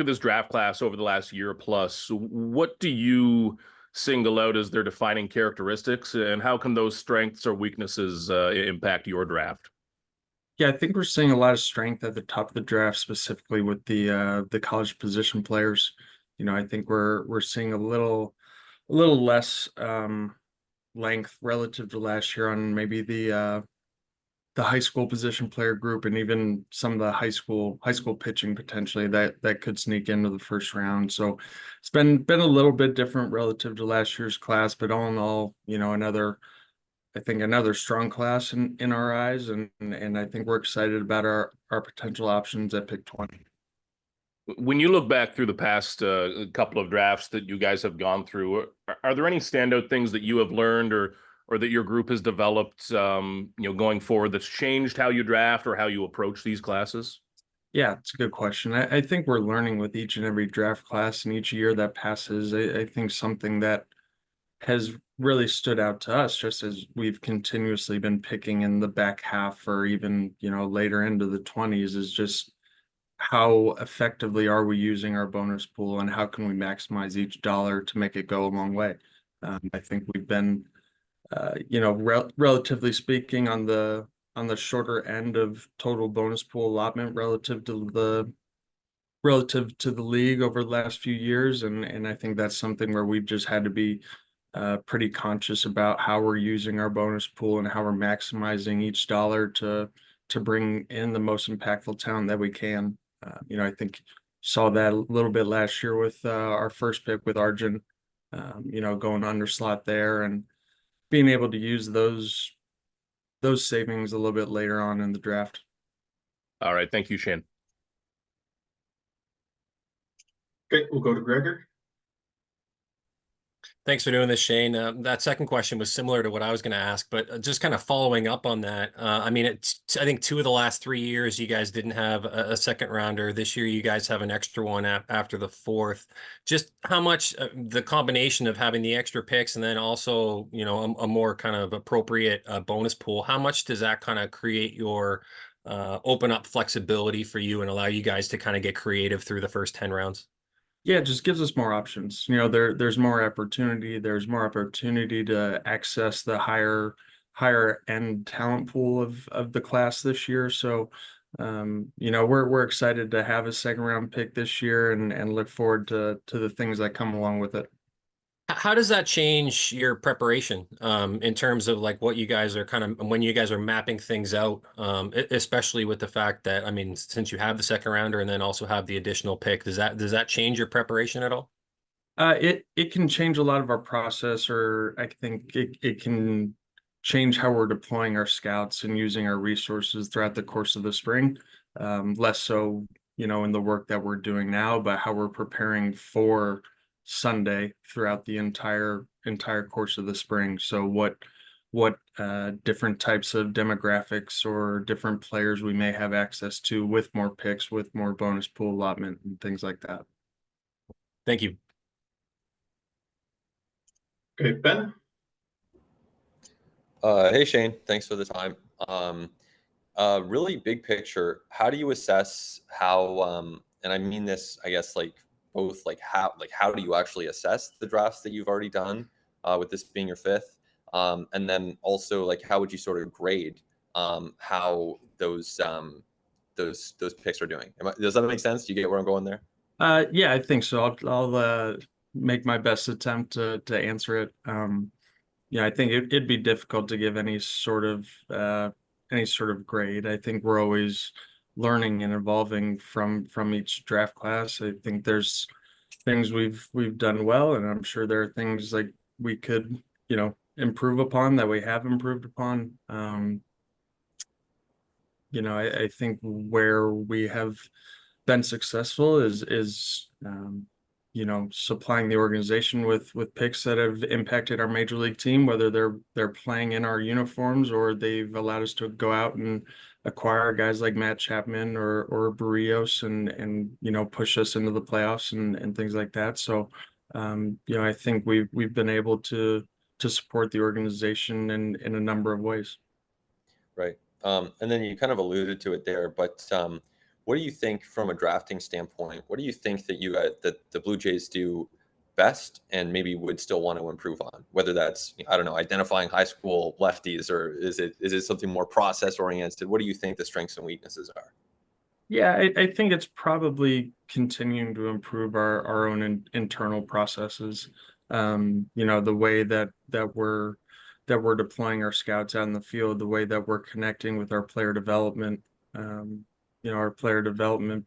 this draft class over the last year plus, what do you single out as their defining characteristics, and how can those strengths or weaknesses impact your draft? Yeah, I think we're seeing a lot of strength at the top of the draft, specifically with the college position players. I think we're seeing a little less length relative to last year on maybe the high school position player group, and even some of the high school pitching potentially that could sneak into the first round. So it's been a little bit different relative to last year's class, but all in all, I think another strong class in our eyes, and I think we're excited about our potential options at pick 20. When you look back through the past couple of drafts that you guys have gone through, are there any standout things that you have learned or that your group has developed, going forward that's changed how you draft or how you approach these classes? Yeah, it's a good question. I think we're learning with each and every draft class and each year that passes. I think something that has really stood out to us, just as we've continuously been picking in the back half or even, later into the 20s, is just how effectively are we using our bonus pool and how can we maximize each dollar to make it go a long way. I think we've been, relatively speaking, on the shorter end of total bonus pool allotment relative to the league over the last few years, and I think that's something where we've just had to be pretty conscious about how we're using our bonus pool and how we're maximizing each dollar to bring in the most impactful talent that we can. I think saw that a little bit last year with our first pick with Arjun, going under slot there and being able to use those savings a little bit later on in the draft. All right, thank you, Shane. Okay, we'll go to Gregor. Thanks for doing this, Shane. That second question was similar to what I was going to ask, but just kind of following up on that. I mean, I think 2 of the last 3 years, you guys didn't have a second rounder. This year, you guys have an extra one after the fourth. Just how much the combination of having the extra picks and then also, a more kind of appropriate bonus pool, how much does that kind of create your open up flexibility for you and allow you guys to kind of get creative through the first 10 rounds? Yeah, it just gives us more options. There's more opportunity. There's more opportunity to access the higher end talent pool of the class this year. So, we're excited to have a second round pick this year and look forward to the things that come along with it. How does that change your preparation in terms of like what you guys are kind of when you guys are mapping things out, especially with the fact that, I mean, since you have the second rounder and then also have the additional pick, does that change your preparation at all? It can change a lot of our process, or I think it can change how we're deploying our scouts and using our resources throughout the course of the spring. Less so, in the work that we're doing now, but how we're preparing for Sunday throughout the entire course of the spring. So what different types of demographics or different players we may have access to with more picks, with more bonus pool allotment and things like that. Thank you. Okay, Ben. Hey Shane, thanks for the time. Really big picture, how do you assess how, and I mean this, I guess, like both how do you actually assess the drafts that you've already done, with this being your fifth, and then also like how would you sort of grade how those picks are doing? Does that make sense? Do you get where I'm going there? Yeah, I think so. I'll make my best attempt to answer it. Yeah, I think it'd be difficult to give any sort of grade. I think we're always learning and evolving from each draft class. I think there's things we've done well, and I'm sure there are things like we could, improve upon that we have improved upon. I think where we have been successful is supplying the organization with picks that have impacted our major league team, whether they're playing in our uniforms or they've allowed us to go out and acquire guys like Matt Chapman or Barrios and push us into the playoffs and things like that. So I think we've been able to support the organization in a number of ways. Right. And then you kind of alluded to it there, but what do you think from a drafting standpoint? What do you think that that the Blue Jays do best and maybe would still want to improve on? Whether that's, I don't know, identifying high school lefties, or is it something more process oriented? What do you think the strengths and weaknesses are? Yeah, I think it's probably continuing to improve our own internal processes. The way that we're deploying our scouts out in the field, the way that we're connecting with our player development, our player development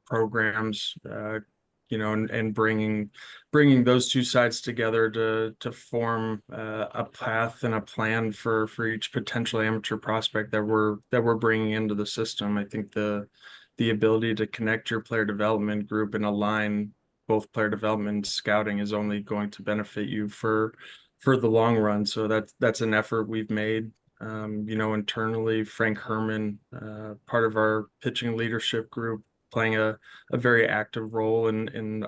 programs, and bringing those two sides together to form a path and a plan for each potential amateur prospect that we're bringing into the system. I think the ability to connect your player development group and align both player development and scouting is only going to benefit you for the long run. So that's an effort we've made. Internally, Frank Herman, part of our pitching leadership group, playing a very active role in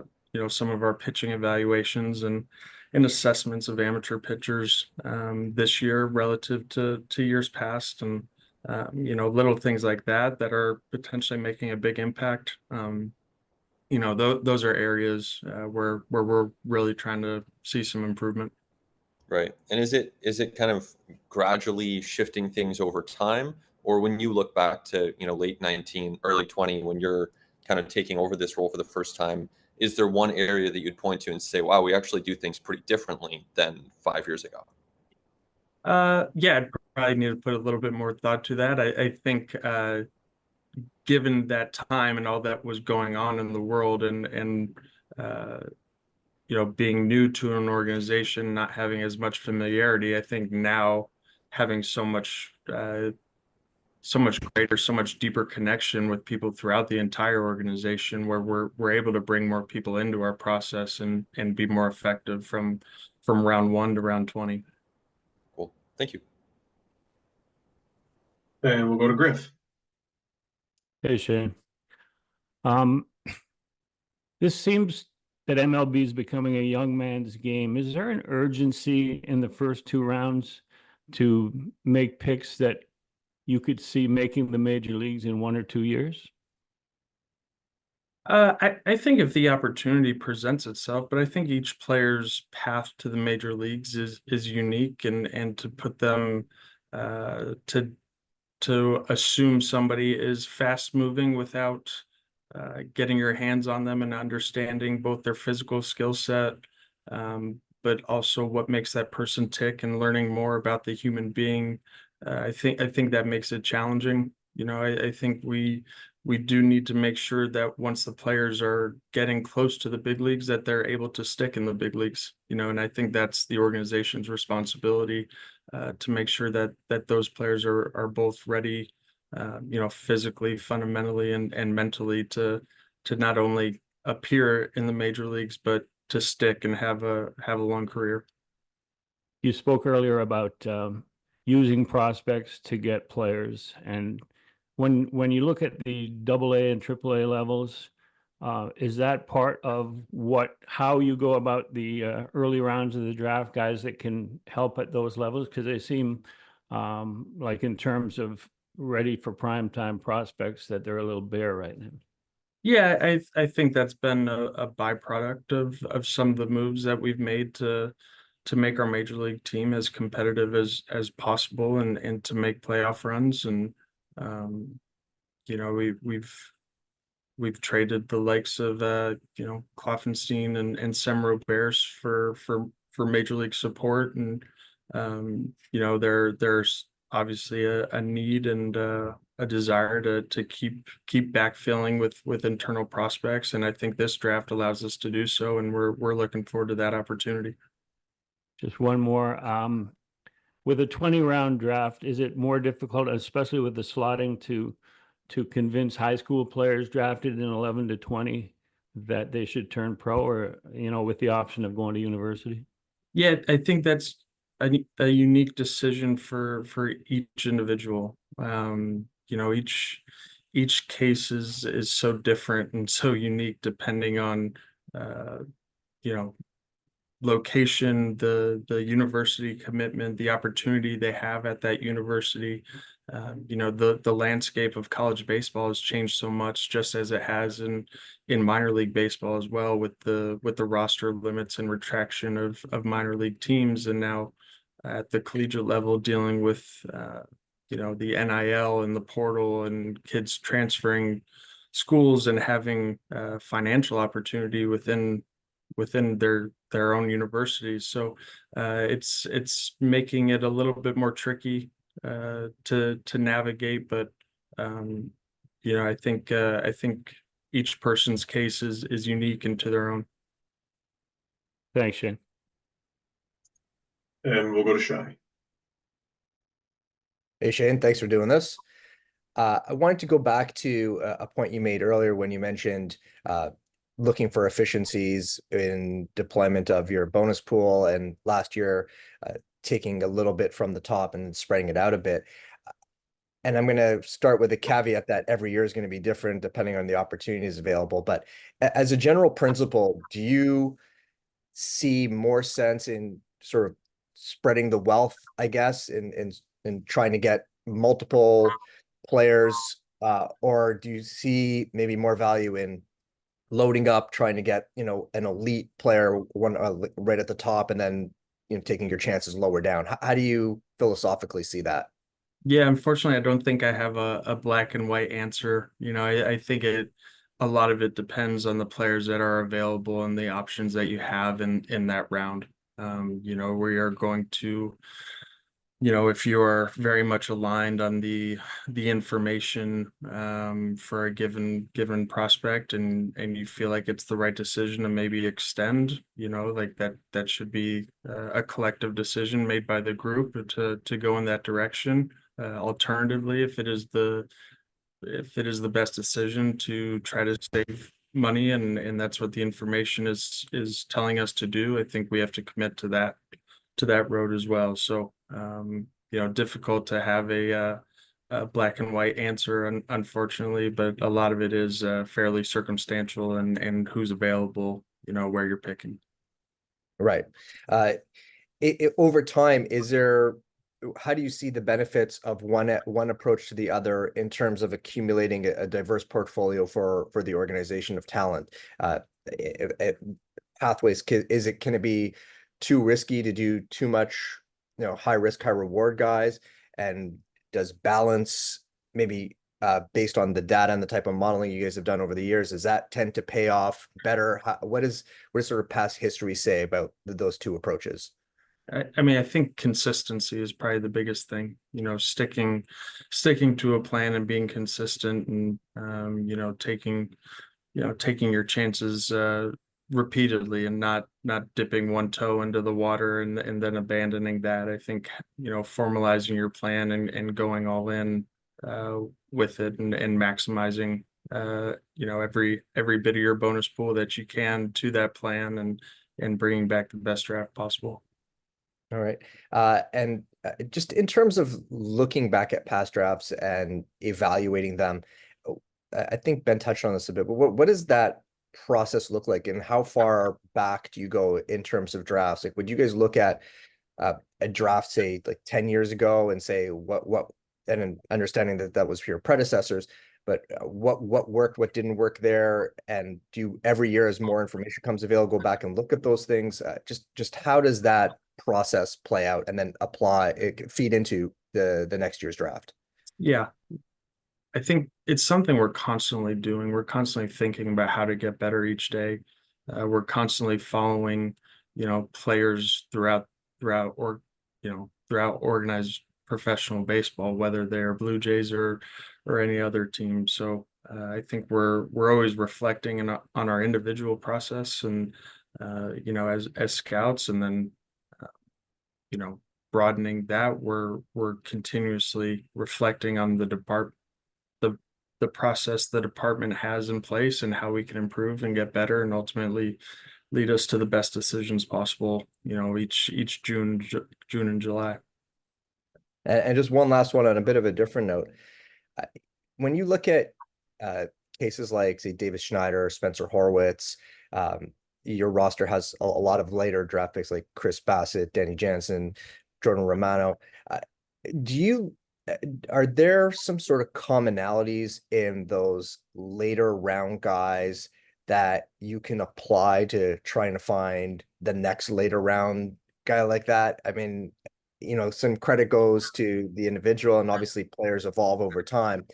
some of our pitching evaluations and assessments of amateur pitchers this year relative to years past, and little things like that are potentially making a big impact. Those are areas where we're really trying to see some improvement. Right. And is it kind of gradually shifting things over time? Or when you look back to, late 19, early 20, when you're kind of taking over this role for the first time, is there one area that you'd point to and say, wow, we actually do things pretty differently than 5 years ago? Yeah, I'd probably need to put a little bit more thought to that. I think given that time and all that was going on in the world, and being new to an organization, not having as much familiarity, I think now having so much greater, so much deeper connection with people throughout the entire organization, where we're able to bring more people into our process and be more effective from round 1 to round 20. Cool. Thank you. And we'll go to Griff. Hey, Shane. This seems that MLB is becoming a young man's game. Is there an urgency in the first 2 rounds to make picks that you could see making the major leagues in 1 or 2 years? I think if the opportunity presents itself, but I think each player's path to the major leagues is unique, and to put them to assume somebody is fast moving without getting your hands on them and understanding both their physical skill set, but also what makes that person tick, and learning more about the human being. I think that makes it challenging. I think we do need to make sure that once the players are getting close to the big leagues, that they're able to stick in the big leagues. And I think that's the organization's responsibility, to make sure that those players are both ready, physically, fundamentally, and mentally to not only appear in the major leagues, but to stick and have a long career. You spoke earlier about using prospects to get players, and when you look at the AA and AAA levels, is that part of how you go about the early rounds of the draft, guys that can help at those levels? Because they seem like, in terms of ready for primetime prospects, that they're a little bare right now. Yeah, I think that's been a byproduct of some of the moves that we've made to make our major league team as competitive as possible, and to make playoff runs. And we've traded the likes of Kloffenstein and Sem Roberts for major league support, and there's obviously a need and a desire to keep backfilling with internal prospects, and I think this draft allows us to do so, and we're looking forward to that opportunity. Just one more. With a 20-round draft, is it more difficult, especially with the slotting, to convince high school players drafted in 11 to 20 that they should turn pro, or with the option of going to university? Yeah, I think that's a unique decision for each individual. Each case is so different and so unique, depending on location, the university commitment, the opportunity they have at that university. You know, the landscape of college baseball has changed so much, just as it has in minor league baseball as well, with the roster limits and retraction of minor league teams, and now at the collegiate level dealing with you know, the NIL and the portal and kids transferring schools and having financial opportunity within their own universities. So it's making it a little bit more tricky to navigate, but you know, I think each person's case is unique and to their own. Thanks, Shane. And we'll go to Shy. Hey Shane, thanks for doing this. I wanted to go back to a point you made earlier when you mentioned looking for efficiencies in deployment of your bonus pool, and last year taking a little bit from the top and spreading it out a bit. And I'm going to start with a caveat that every year is going to be different depending on the opportunities available. But as a general principle, do you see more sense in sort of spreading the wealth, I guess, in trying to get multiple players, or do you see maybe more value in loading up, trying to get, you know, an elite player one right at the top, and then, you know, taking your chances lower down? How do you philosophically see that? Yeah, unfortunately, I don't think I have a black and white answer. You know, I think a lot of it depends on the players that are available and the options that you have in that round. You know, we are going to, you know, if you are very much aligned on the information for a given prospect, and you feel like it's the right decision to maybe extend, you know, like that should be a collective decision made by the group to go in that direction. Alternatively, if it is the best decision to try to save money, and that's what the information is telling us to do, I think we have to commit to that road as well. So you know, difficult to have a black and white answer, unfortunately, but a lot of it is fairly circumstantial and who's available, you know, where you're picking. Right. Over time, how do you see the benefits of one approach to the other in terms of accumulating a diverse portfolio for the organization of talent? Pathways, can it be too risky to do too much, you know, high risk, high reward guys? And does balance, maybe based on the data and the type of modeling you guys have done over the years, does that tend to pay off better? What does sort of past history say about those two approaches? I mean, I think consistency is probably the biggest thing, you know, sticking to a plan and being consistent, and you know, taking your chances repeatedly, and not dipping one toe into the water and then abandoning that. I think, you know, formalizing your plan and going all in with it, and maximizing you know, every bit of your bonus pool that you can to that plan, and bringing back the best draft possible. All right. And just in terms of looking back at past drafts and evaluating them, I think Ben touched on this a bit, but what does that process look like, and how far back do you go in terms of drafts? Like, would you guys look at a draft, say, like 10 years ago, and say what, and understanding that was for your predecessors, but what worked, what didn't work there? And do you, every year as more information comes available, go back and look at those things? Just how does that process play out, and then feed into the next year's draft? Yeah, I think it's something we're constantly doing. We're constantly thinking about how to get better each day. We're constantly following, you know, players throughout organized professional baseball, whether they're Blue Jays or any other team. So I think we're always reflecting on our individual process, and you know, as scouts, and then you know, broadening that, we're continuously reflecting on the process the department has in place, and how we can improve and get better, and ultimately lead us to the best decisions possible, you know, each June and July. And just one last one on a bit of a different note. When you look at cases like, say, Davis Schneider, Spencer Horwitz, your roster has a lot of later draft picks like Chris Bassett, Danny Jansen, Jordan Romano. Do you are there some sort of commonalities in those later round guys that you can apply to trying to find the next later round guy like that? I mean, some credit goes to the individual, and obviously players evolve over time.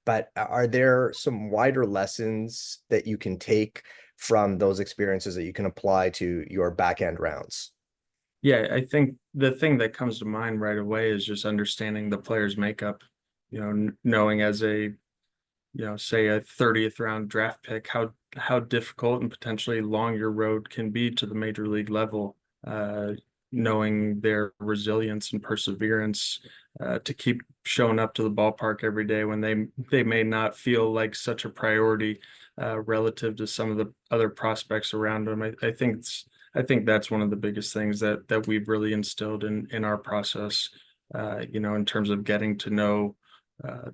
But are there some wider lessons that you can take from those experiences that you can apply to your back end rounds? Yeah, I think the thing that comes to mind right away is just understanding the player's makeup, knowing as a, say a 30th round draft pick, how difficult and potentially long your road can be to the major league level, knowing their resilience and perseverance, to keep showing up to the ballpark every day when they may not feel like such a priority, relative to some of the other prospects around them. I think that's one of the biggest things that we've really instilled in our process, in terms of getting to know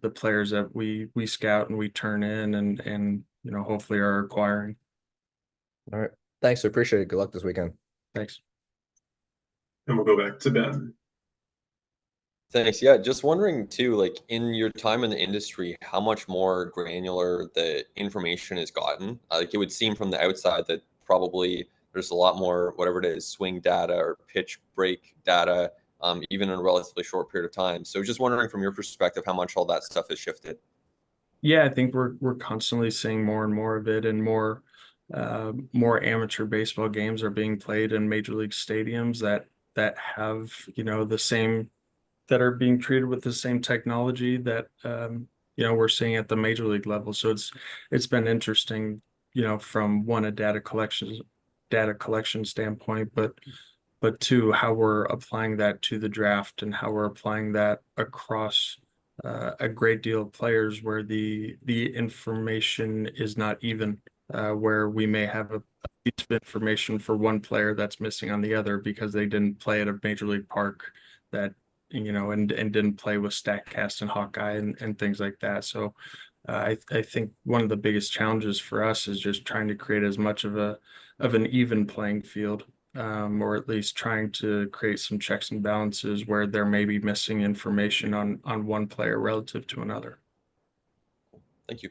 the players that we scout and we turn in and hopefully are acquiring. All right. Thanks. I appreciate it. Good luck this weekend. Thanks. And we'll go back to Ben. Thanks. Yeah, just wondering too, like in your time in the industry, how much more granular the information has gotten. Like it would seem from the outside that probably there's a lot more, whatever it is, swing data or pitch break data, even in a relatively short period of time. So just wondering from your perspective, how much all that stuff has shifted. Yeah, I think we're constantly seeing more and more of it, and more amateur baseball games are being played in major league stadiums that have the same, that are being treated with the same technology that we're seeing at the major league level. So it's been interesting, from a data collection standpoint, but two, how we're applying that to the draft and how we're applying that across a great deal of players where the information is not even, where we may have a piece of information for one player that's missing on the other because they didn't play at a major league park, that and didn't play with StatCast and Hawkeye and things like that. So I think one of the biggest challenges for us is just trying to create as much of an even playing field, or at least trying to create some checks and balances where there may be missing information on one player relative to another. Thank you.